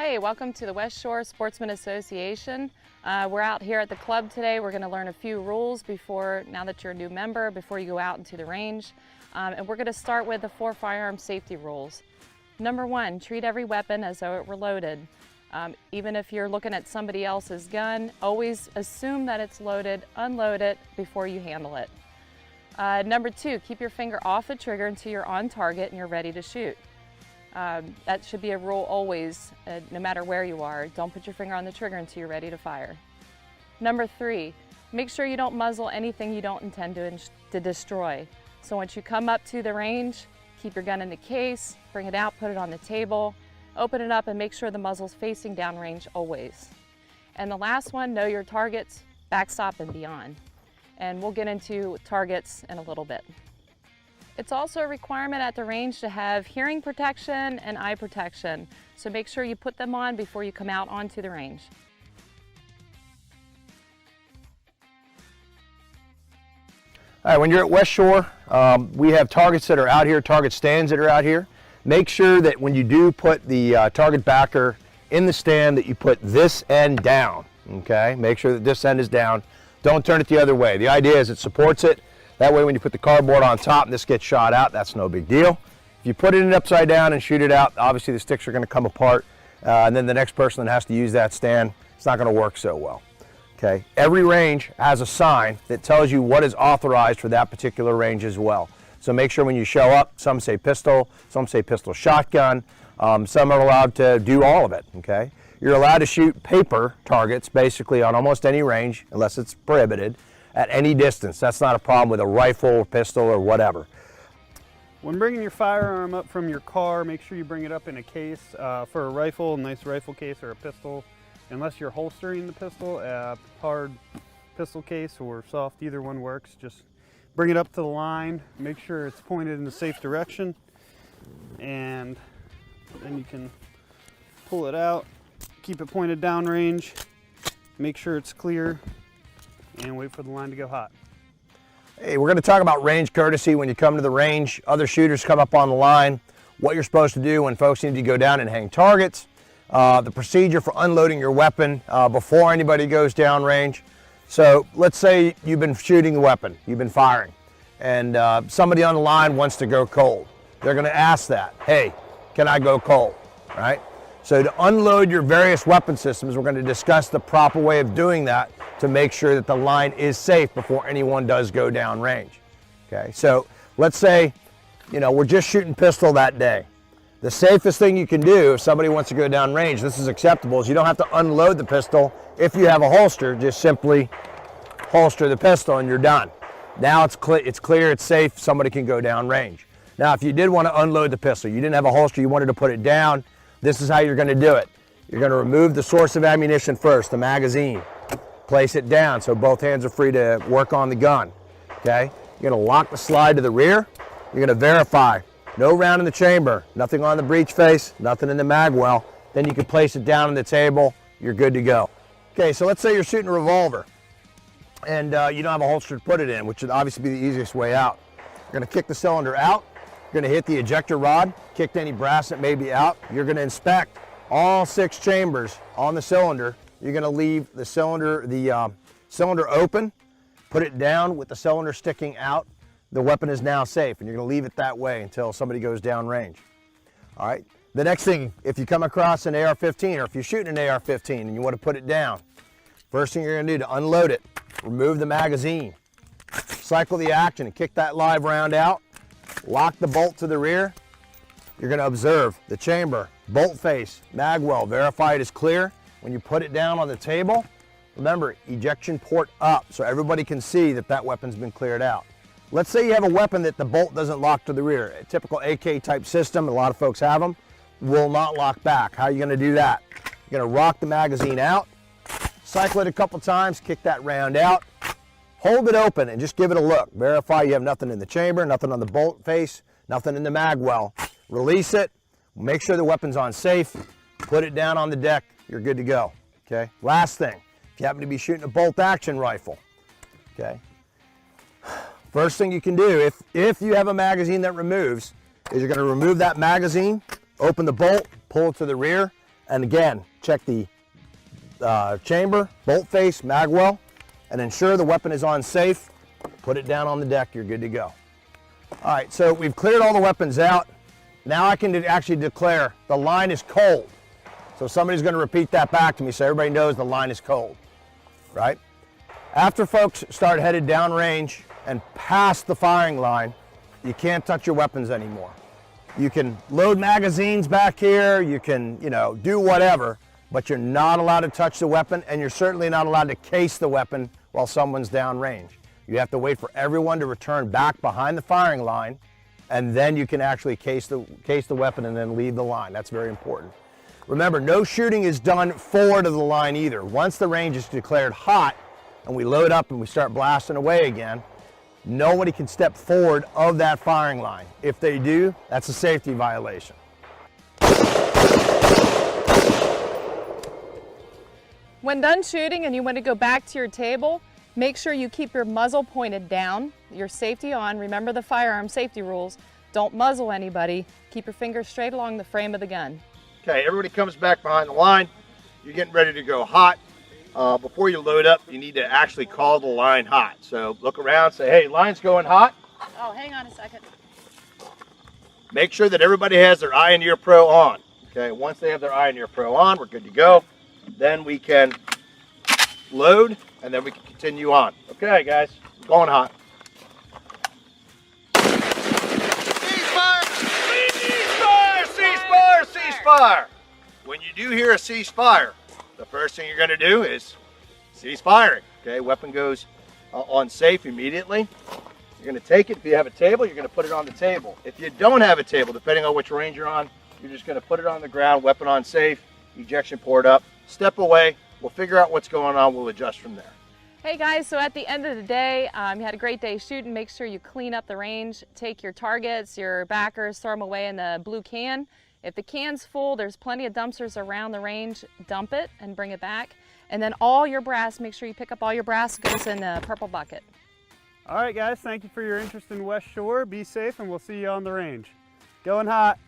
Hey, welcome to the West Shore Sportsman Association. We're out here at the club today. We're going to learn a few rules now that you're a new member, before you go out into the range. And we're going to start with the 4 firearm safety rules. Number 1, treat every weapon as though it were loaded. Even if you're looking at somebody else's gun, always assume that it's loaded, unload it before you handle it. Number 2, keep your finger off the trigger until you're on target and you're ready to shoot. That should be a rule always, no matter where you are. Don't put your finger on the trigger until you're ready to fire. Number 3, make sure you don't muzzle anything you don't intend to destroy. So once you come up to the range, keep your gun in the case, bring it out, put it on the table, open it up and make sure the muzzle's facing downrange always. And the last one, know your targets, backstop and beyond. And we'll get into targets in a little bit. It's also a requirement at the range to have hearing protection and eye protection, so make sure you put them on before you come out onto the range. All right, when you're at West Shore, we have targets that are out here, target stands that are out here. Make sure that when you do put the target backer in the stand that you put this end down, okay? Make sure that this end is down. Don't turn it the other way. The idea is it supports it. That way when you put the cardboard on top and this gets shot out, that's no big deal. If you put it in upside down and shoot it out, obviously the sticks are going to come apart, and then the next person that has to use that stand, it's not going to work so well. Okay. Every range has a sign that tells you what is authorized for that particular range as well. So make sure when you show up, some say pistol, some say pistol shotgun, some are allowed to do all of it. Okay. You're allowed to shoot paper targets basically on almost any range unless it's prohibited. At any distance. That's not a problem with a rifle or pistol or whatever. When bringing your firearm up from your car, make sure you bring it up in a case. For a rifle, a nice rifle case, or a pistol. Unless you're holstering the pistol, a hard pistol case or soft, either one works. Just bring it up to the line, make sure it's pointed in a safe direction, and then you can pull it out, keep it pointed downrange, make sure it's clear, and wait for the line to go hot. Hey, we're going to talk about range courtesy when you come to the range. Other shooters come up on the line, what you're supposed to do when folks need to go down and hang targets, the procedure for unloading your weapon before anybody goes down range. So let's say you've been shooting the weapon, you've been firing, and somebody on the line wants to go cold. They're going to ask that, hey, can I go cold, right? So to unload your various weapon systems, we're going to discuss the proper way of doing that to make sure that the line is safe before anyone does go down range. Okay, so let's say, we're just shooting pistol that day. The safest thing you can do if somebody wants to go down range, this is acceptable, is you don't have to unload the pistol. If you have a holster, just simply holster the pistol and you're done. Now it's clear, it's safe, somebody can go down range. Now if you did want to unload the pistol, you didn't have a holster, you wanted to put it down, this is how you're going to do it. You're going to remove the source of ammunition first, the magazine. Place it down so both hands are free to work on the gun. Okay? You're going to lock the slide to the rear. You're going to verify. No round in the chamber, nothing on the breech face, nothing in the mag well. Then you can place it down on the table. You're good to go. Okay, so let's say you're shooting a revolver and you don't have a holster to put it in, which would obviously be the easiest way out. You're going to kick the cylinder out. You're going to hit the ejector rod, kick any brass that may be out. You're going to inspect all 6 chambers on the cylinder. You're going to leave the cylinder open, put it down with the cylinder sticking out. The weapon is now safe, and you're going to leave it that way until somebody goes down range. All right. The next thing, if you come across an AR-15, or if you're shooting an AR-15 and you want to put it down, first thing you're going to do to unload it, remove the magazine, cycle the action and kick that live round out. Lock the bolt to the rear. You're going to observe the chamber, bolt face, mag well, verify it is clear. When you put it down on the table, remember, ejection port up so everybody can see that that weapon's been cleared out. Let's say you have a weapon that the bolt doesn't lock to the rear. A typical AK type system, a lot of folks have them, will not lock back. How are you going to do that? You're going to rock the magazine out, cycle it a couple times, kick that round out, hold it open and just give it a look. Verify you have nothing in the chamber, nothing on the bolt face, nothing in the mag well. Release it, make sure the weapon's on safe, put it down on the deck, you're good to go. Okay. Last thing, if you happen to be shooting a bolt action rifle, okay, first thing you can do, if you have a magazine that removes, is you're going to remove that magazine, open the bolt, pull it to the rear, And again, check the chamber, bolt face, mag well, and ensure the weapon is on safe. Put it down on the deck, you're good to go. All right, so we've cleared all the weapons out. Now I can actually declare the line is cold. So somebody's going to repeat that back to me so everybody knows the line is cold, right? After folks start headed downrange and past the firing line, you can't touch your weapons anymore. You can load magazines back here, you can, do whatever, but you're not allowed to touch the weapon, and you're certainly not allowed to case the weapon while someone's downrange. You have to wait for everyone to return back behind the firing line, and then you can actually case the weapon and then leave the line. That's very important. Remember, no shooting is done forward of the line either. Once the range is declared hot and we load up and we start blasting away again, nobody can step forward of that firing line. If they do, that's a safety violation. When done shooting and you want to go back to your table, make sure you keep your muzzle pointed down, your safety on. Remember the firearm safety rules. Don't muzzle anybody. Keep your fingers straight along the frame of the gun. Okay, everybody comes back behind the line. You're getting ready to go hot. Before you load up, you need to actually call the line hot. So look around, say, hey, line's going hot. Oh, hang on a second. Make sure that everybody has their Eye and Ear Pro on. Okay, once they have their Eye and Ear Pro on, we're good to go. Then we can load, and then we can continue on. Okay, guys, going hot. Ceasefire! Ceasefire! Ceasefire! Ceasefire! When you do hear a ceasefire, the first thing you're going to do is cease firing. Okay, weapon goes on safe immediately. You're going to take it. If you have a table, you're going to put it on the table. If you don't have a table, depending on which range you're on, you're just going to put it on the ground, weapon on safe, ejection port up, step away. We'll figure out what's going on. We'll adjust from there. Hey guys, so at the end of the day, you had a great day shooting. Make sure you clean up the range. Take your targets, your backers, throw them away in the blue can. If the can's full, there's plenty of dumpsters around the range. Dump it and bring it back. And then all your brass, make sure you pick up all your brass, goes in the purple bucket. All right, guys, thank you for your interest in West Shore. Be safe, and we'll see you on the range. Going hot.